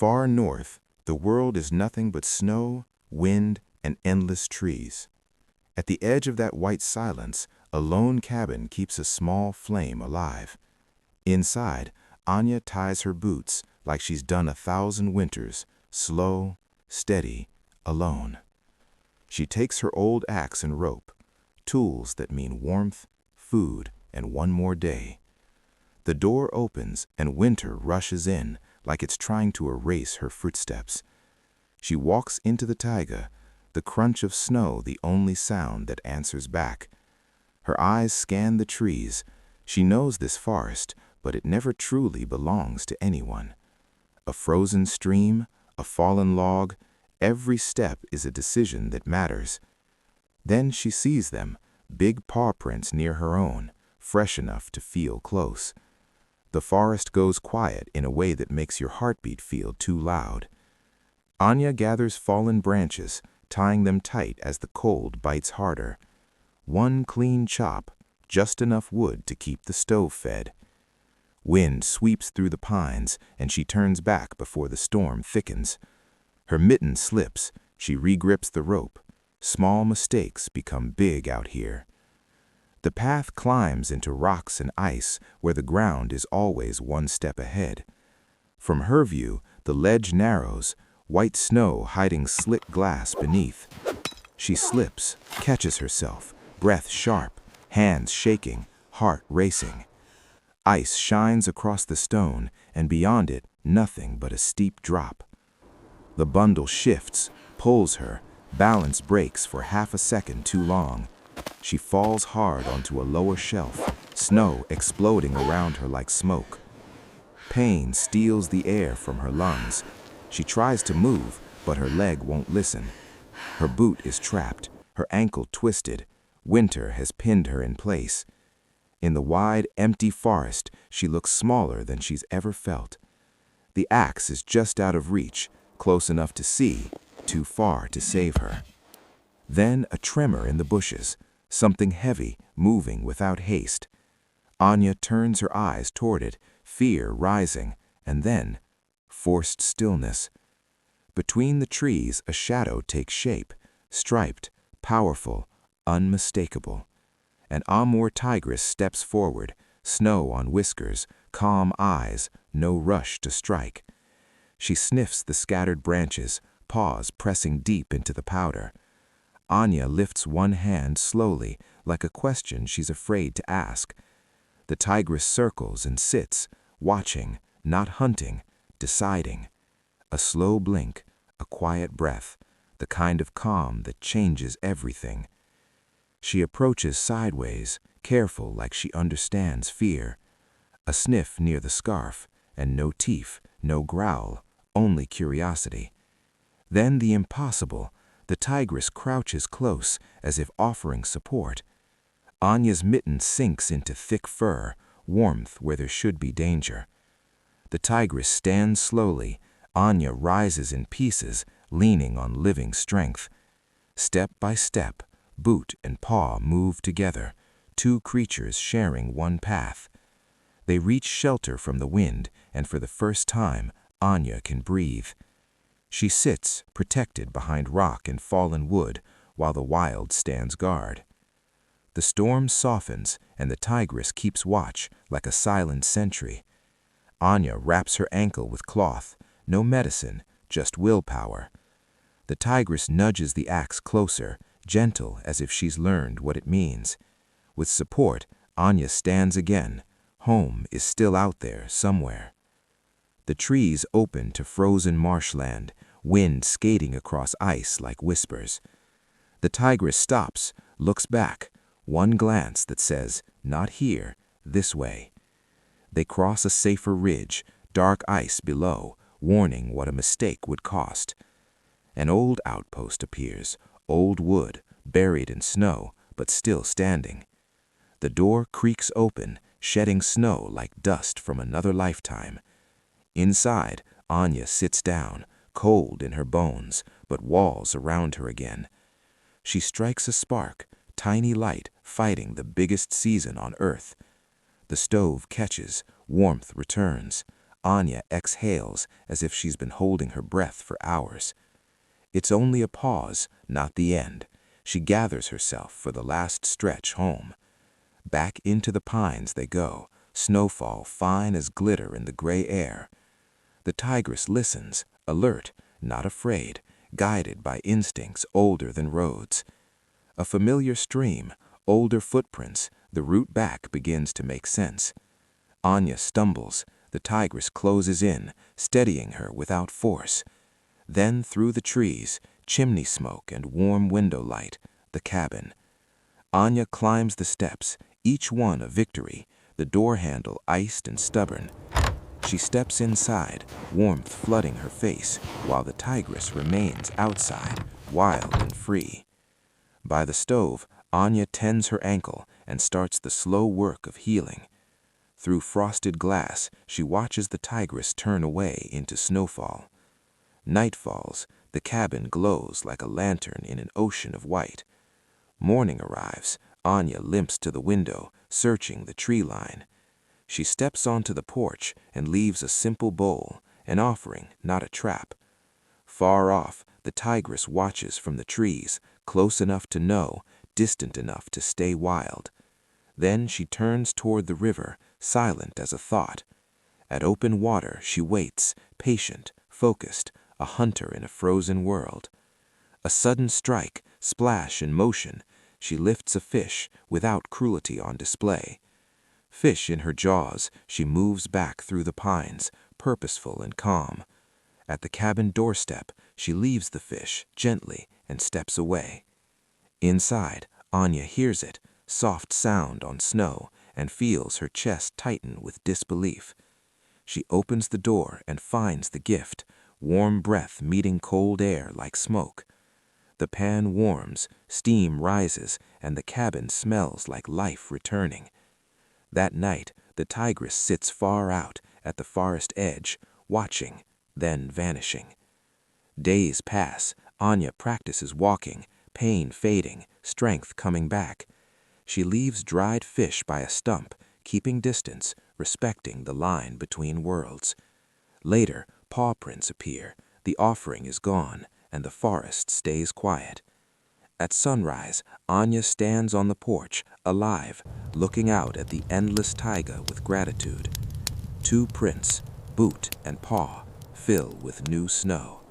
Far north, the world is nothing but snow, wind, and endless trees. At the edge of that white silence, a lone cabin keeps a small flame alive. Inside, Anya ties her boots like she's done 1,000 winters, slow, steady, alone. She takes her old axe and rope, tools that mean warmth, food, and one more day. The door opens and winter rushes in like it's trying to erase her footsteps. She walks into the taiga, the crunch of snow the only sound that answers back. Her eyes scan the trees. She knows this forest, but it never truly belongs to anyone. A frozen stream, a fallen log, every step is a decision that matters. Then she sees them, big paw prints near her own, fresh enough to feel close. The forest goes quiet in a way that makes your heartbeat feel too loud. Anya gathers fallen branches, tying them tight as the cold bites harder. One clean chop, just enough wood to keep the stove fed. Wind sweeps through the pines, and she turns back before the storm thickens. Her mitten slips, she regrips the rope. Small mistakes become big out here. The path climbs into rocks and ice where the ground is always one step ahead. From her view, the ledge narrows, white snow hiding slick glass beneath. She slips, catches herself, breath sharp, hands shaking, heart racing. Ice shines across the stone, and beyond it, nothing but a steep drop. The bundle shifts, pulls her, balance breaks for half a second too long. She falls hard onto a lower shelf, snow exploding around her like smoke. Pain steals the air from her lungs. She tries to move, but her leg won't listen. Her boot is trapped, her ankle twisted. Winter has pinned her in place. In the wide, empty forest, she looks smaller than she's ever felt. The axe is just out of reach, close enough to see, too far to save her. Then a tremor in the bushes, something heavy, moving without haste. Anya turns her eyes toward it, fear rising, and then forced stillness. Between the trees, a shadow takes shape, striped, powerful, unmistakable. An Amur tigress steps forward, snow on whiskers, calm eyes, no rush to strike. She sniffs the scattered branches, paws pressing deep into the powder. Anya lifts one hand slowly, like a question she's afraid to ask. The tigress circles and sits, watching, not hunting, deciding. A slow blink, a quiet breath, the kind of calm that changes everything. She approaches sideways, careful like she understands fear. A sniff near the scarf, and no teeth, no growl, only curiosity. Then the impossible. The tigress crouches close, as if offering support. Anya's mitten sinks into thick fur, warmth where there should be danger. The tigress stands slowly. Anya rises in pieces, leaning on living strength. Step by step, boot and paw move together, two creatures sharing one path. They reach shelter from the wind, and for the first time, Anya can breathe. She sits, protected behind rock and fallen wood, while the wild stands guard. The storm softens, and the tigress keeps watch, like a silent sentry. Anya wraps her ankle with cloth, no medicine, just willpower. The tigress nudges the axe closer, gentle as if she's learned what it means. With support, Anya stands again. Home is still out there somewhere. The trees open to frozen marshland, wind skating across ice like whispers. The tigress stops, looks back, one glance that says, "Not here, this way." They cross a safer ridge, dark ice below, warning what a mistake would cost. An old outpost appears, old wood, buried in snow, but still standing. The door creaks open, shedding snow like dust from another lifetime. Inside, Anya sits down, cold in her bones, but walls around her again. She strikes a spark, tiny light fighting the biggest season on Earth. The stove catches, warmth returns. Anya exhales as if she's been holding her breath for hours. It's only a pause, not the end. She gathers herself for the last stretch home. Back into the pines they go, snowfall fine as glitter in the gray air. The tigress listens, alert, not afraid, guided by instincts older than roads. A familiar stream, older footprints, the route back begins to make sense. Anya stumbles, the tigress closes in, steadying her without force. Then through the trees, chimney smoke and warm window light, the cabin. Anya climbs the steps, each one a victory, the door handle iced and stubborn. She steps inside, warmth flooding her face, while the tigress remains outside, wild and free. By the stove, Anya tends her ankle and starts the slow work of healing. Through frosted glass, she watches the tigress turn away into snowfall. Night falls, the cabin glows like a lantern in an ocean of white. Morning arrives, Anya limps to the window, searching the tree line. She steps onto the porch and leaves a simple bowl, an offering, not a trap. Far off, the tigress watches from the trees, close enough to know, distant enough to stay wild. Then she turns toward the river, silent as a thought. At open water she waits, patient, focused, a hunter in a frozen world. A sudden strike, splash in motion, she lifts a fish, without cruelty on display. Fish in her jaws, she moves back through the pines, purposeful and calm. At the cabin doorstep, she leaves the fish, gently, and steps away. Inside, Anya hears it, soft sound on snow, and feels her chest tighten with disbelief. She opens the door and finds the gift, warm breath meeting cold air like smoke. The pan warms, steam rises, and the cabin smells like life returning. That night, the tigress sits far out at the forest edge, watching, then vanishing. Days pass, Anya practices walking, pain fading, strength coming back. She leaves dried fish by a stump, keeping distance, respecting the line between worlds. Later, paw prints appear, the offering is gone, and the forest stays quiet. At sunrise, Anya stands on the porch, alive, looking out at the endless taiga with gratitude. 2 prints, boot and paw, fill with new snow.